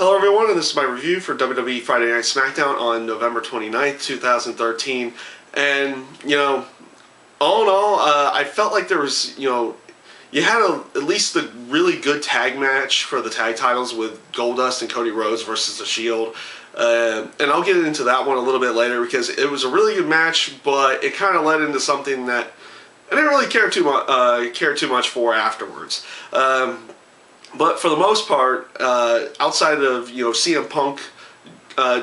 Hello everyone, and this is my review for WWE Friday Night Smackdown on November 29th, 2013. And, all in all, I felt like there was, you had at least a really good tag match for the tag titles with Goldust and Cody Rhodes versus The Shield. And I'll get into that one a little bit later because it was a really good match, but it kind of led into something that I didn't really care too much for afterwards. But for the most part, outside of CM Punk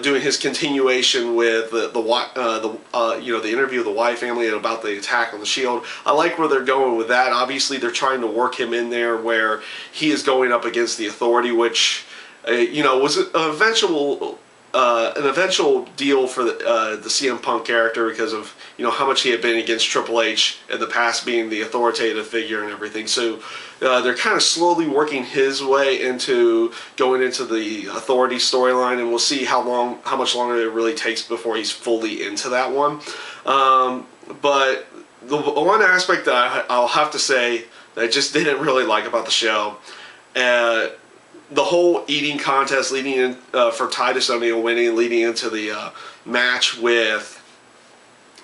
doing his continuation with the interview with the Wyatt family and about the attack on the Shield, I like where they're going with that. Obviously, they're trying to work him in there where he is going up against the Authority, which was an eventual deal for the CM Punk character because of how much he had been against Triple H in the past, being the authoritative figure and everything. So they're kind of slowly working his way into going into the Authority storyline, and we'll see how much longer it really takes before he's fully into that one. But the one aspect that I'll have to say that I just didn't really like about the show, the whole eating contest leading in for Titus O'Neil winning, leading into the match with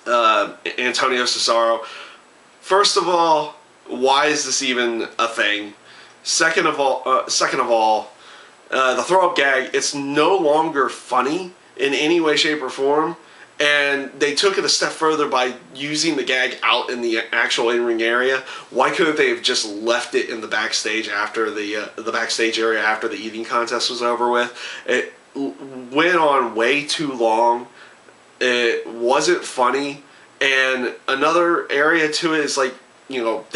Antonio Cesaro. First of all, why is this even a thing? Second of all, the throw-up gag, it's no longer funny in any way, shape, or form. And they took it a step further by using the gag out in the actual in-ring area. Why couldn't they have just left it in the backstage after the backstage area after the eating contest was over with? It went on way too long. It wasn't funny. And another area to it is they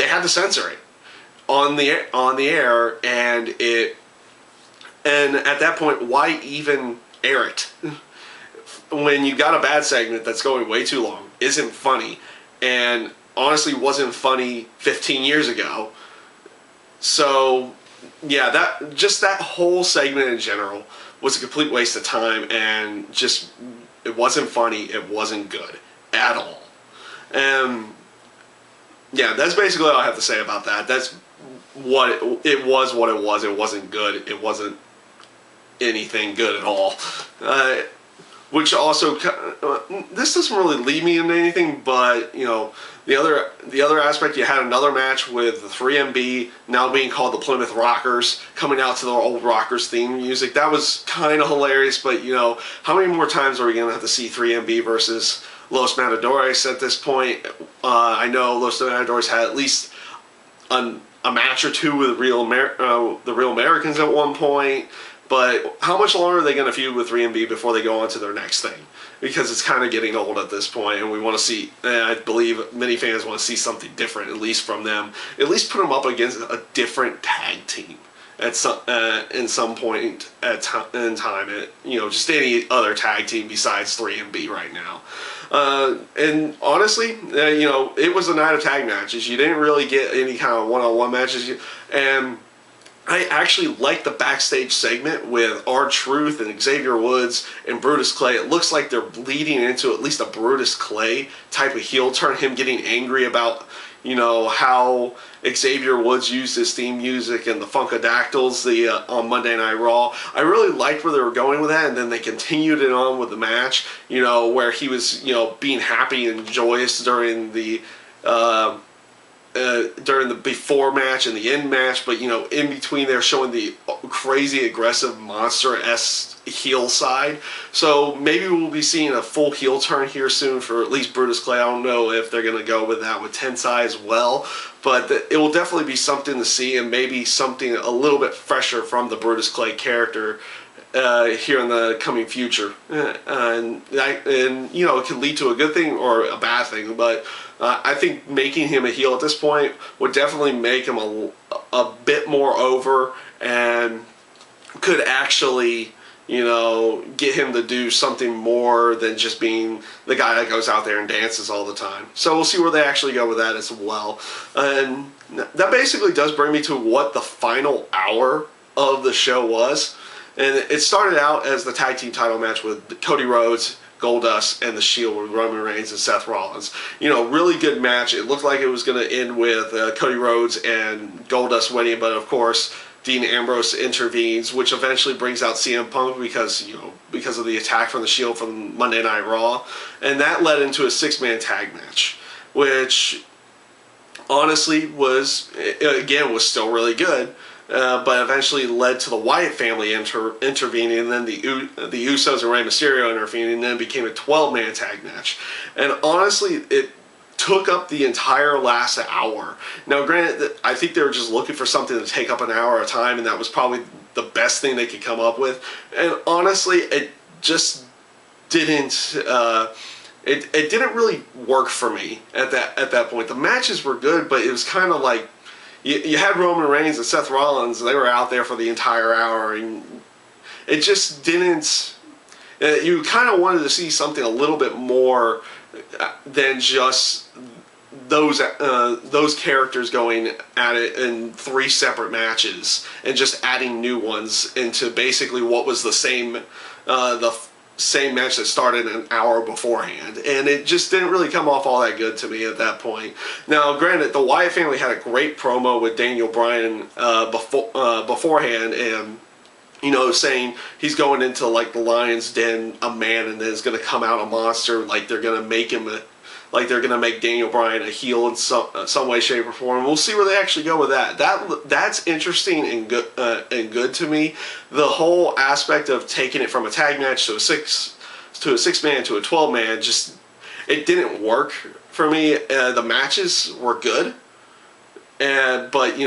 had to censor it on the air, and at that point, why even air it? When you got a bad segment that's going way too long, isn't funny, and honestly wasn't funny 15 years ago. So, yeah, that whole segment in general was a complete waste of time, and it wasn't funny, it wasn't good at all. And yeah, that's basically all I have to say about that. That's what it was. It wasn't good. It wasn't anything good at all. Which also, this doesn't really lead me into anything, but the other aspect, you had another match with the 3MB, now being called the Plymouth Rockers, coming out to the old Rockers theme music. That was kind of hilarious, but how many more times are we gonna have to see 3MB versus Los Matadores at this point? I know Los Matadores had at least a match or two with the Real Americans at one point. But how much longer are they going to feud with 3MB before they go on to their next thing? Because it's kind of getting old at this point, and we want to see, I believe many fans want to see something different, at least from them. At least put them up against a different tag team at in some point in time. Just any other tag team besides 3MB right now. And honestly, it was a night of tag matches. You didn't really get any kind of one-on-one matches. And I actually like the backstage segment with R-Truth and Xavier Woods and Brutus Clay. It looks like they're leading into at least a Brutus Clay type of heel turn, him getting angry about, how Xavier Woods used his theme music and the Funkadactyls on Monday Night Raw. I really liked where they were going with that, and then they continued it on with the match, where he was, being happy and joyous during the before match and the end match, but in between they're showing the crazy aggressive monster-esque heel side. So maybe we'll be seeing a full heel turn here soon for at least Brutus Clay. I don't know if they're going to go with that with Tensai as well, but it will definitely be something to see, and maybe something a little bit fresher from the Brutus Clay character here in the coming future. And it could lead to a good thing or a bad thing, but I think making him a heel at this point would definitely make him a bit more over, and could actually get him to do something more than just being the guy that goes out there and dances all the time. So we'll see where they actually go with that as well. And that basically does bring me to what the final hour of the show was. And it started out as the tag team title match with Cody Rhodes, Goldust, and The Shield with Roman Reigns and Seth Rollins. Really good match. It looked like it was going to end with Cody Rhodes and Goldust winning, but of course Dean Ambrose intervenes, which eventually brings out CM Punk because of the attack from the Shield from Monday Night Raw, and that led into a 6-man tag match, which honestly was still really good. But eventually led to the Wyatt family intervening, and then the Usos and Rey Mysterio intervening, and then it became a 12-man tag match. And honestly, it took up the entire last hour. Now, granted, I think they were just looking for something to take up an hour at a time, and that was probably the best thing they could come up with. And honestly, it just didn't. It didn't really work for me at that point. The matches were good, but it was kind of like. You had Roman Reigns and Seth Rollins, they were out there for the entire hour, and it just didn't. You kind of wanted to see something a little bit more than just those characters going at it in 3 separate matches and just adding new ones into basically what was the same match that started an hour beforehand, and it just didn't really come off all that good to me at that point. Now, granted, the Wyatt family had a great promo with Daniel Bryan beforehand, and saying he's going into like the lion's den a man, and then is going to come out a monster, like they're going to make him they're going to make Daniel Bryan a heel in some way, shape, or form. We'll see where they actually go with that. That's interesting and good to me. The whole aspect of taking it from a tag match to a 6-man to a 12-man, just it didn't work for me. The matches were good, but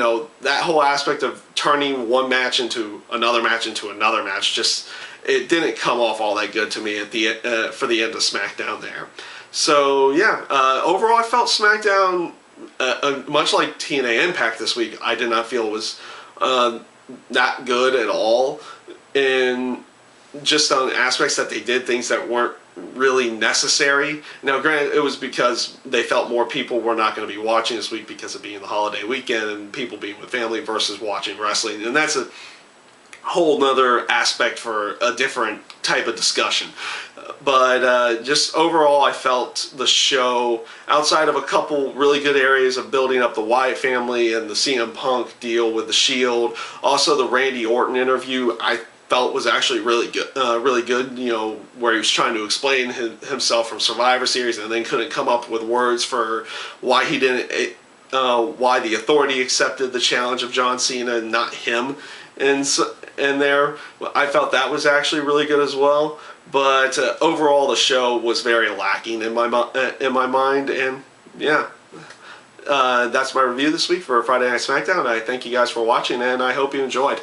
that whole aspect of turning one match into another match just it didn't come off all that good to me at the for the end of SmackDown there. So yeah, overall I felt SmackDown, much like TNA Impact this week, I did not feel was that good at all, and just on aspects that they did things that weren't really necessary. Now granted, it was because they felt more people were not going to be watching this week because of being the holiday weekend and people being with family versus watching wrestling, and that's a whole nother aspect for a different type of discussion. But just overall, I felt the show, outside of a couple really good areas of building up the Wyatt family and the CM Punk deal with the Shield, also the Randy Orton interview, I felt was actually really good. Where he was trying to explain himself from Survivor Series and then couldn't come up with words for why he didn't, why the Authority accepted the challenge of John Cena and not him. And there, I felt that was actually really good as well. But overall, the show was very lacking in my mind. And yeah, that's my review this week for Friday Night SmackDown. I thank you guys for watching, and I hope you enjoyed.